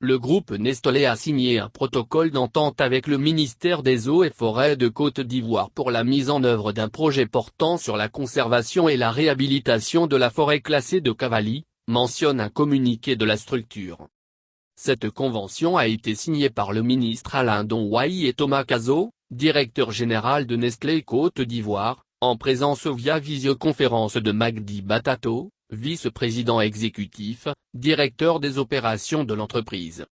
le groupe Nestlé a signé un protocole d'entente avec le ministère des Eaux et Forêts de Côte d'Ivoire pour la mise en œuvre d'un projet portant sur la conservation et la réhabilitation de la forêt classée de Cavally, mentionne un communiqué de la structure. Cette convention a été signée par le ministre Alain Donouahi et Thomas Cazot, directeur général de Nestlé Côte d'Ivoire, en présence via visioconférence de Magdi Batato, vice-président exécutif, directeur des opérations de l'entreprise.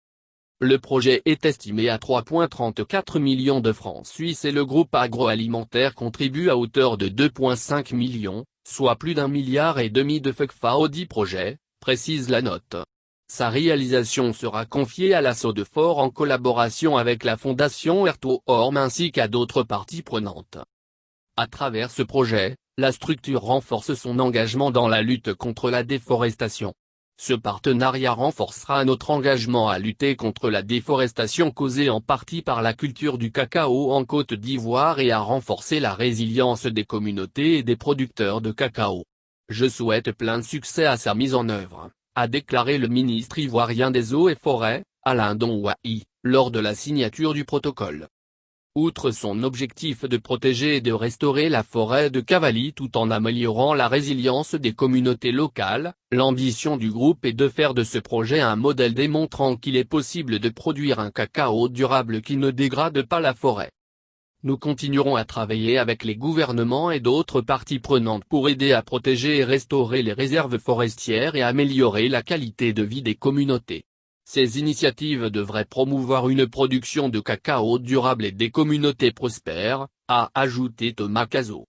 Le projet est estimé à 3,34 millions de francs suisses et le groupe agroalimentaire contribue à hauteur de 2,5 millions, soit plus d'1,5 milliard de FECFA au dit projet, précise la note. Sa réalisation sera confiée à la Sodefort en collaboration avec la fondation Erto Orme ainsi qu'à d'autres parties prenantes. À travers ce projet, la structure renforce son engagement dans la lutte contre la déforestation. Ce partenariat renforcera notre engagement à lutter contre la déforestation causée en partie par la culture du cacao en Côte d'Ivoire et à renforcer la résilience des communautés et des producteurs de cacao. Je souhaite plein de succès à sa mise en œuvre, a déclaré le ministre ivoirien des Eaux et Forêts, Alain Donouahi, lors de la signature du protocole. Outre son objectif de protéger et de restaurer la forêt de Cavally tout en améliorant la résilience des communautés locales, l'ambition du groupe est de faire de ce projet un modèle démontrant qu'il est possible de produire un cacao durable qui ne dégrade pas la forêt. Nous continuerons à travailler avec les gouvernements et d'autres parties prenantes pour aider à protéger et restaurer les réserves forestières et améliorer la qualité de vie des communautés. Ces initiatives devraient promouvoir une production de cacao durable et des communautés prospères, a ajouté Thomas Cazot.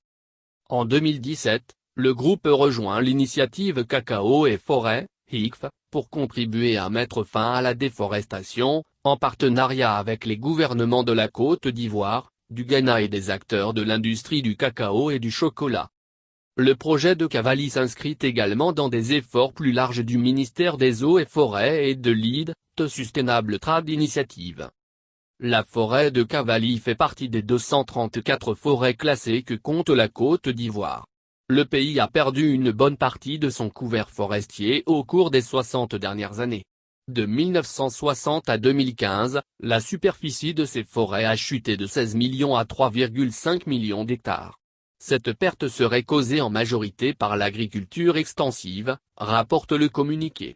En 2017, le groupe rejoint l'initiative Cacao et Forêt, ICF, pour contribuer à mettre fin à la déforestation, en partenariat avec les gouvernements de la Côte d'Ivoire, du Ghana et des acteurs de l'industrie du cacao et du chocolat. Le projet de Cavally s'inscrit également dans des efforts plus larges du ministère des Eaux et Forêts et de l'ID, Sustainable Trade Initiative. La forêt de Cavally fait partie des 234 forêts classées que compte la Côte d'Ivoire. Le pays a perdu une bonne partie de son couvert forestier au cours des 60 dernières années. De 1960 à 2015, la superficie de ces forêts a chuté de 16 millions à 3,5 millions d'hectares. Cette perte serait causée en majorité par l'agriculture extensive, rapporte le communiqué.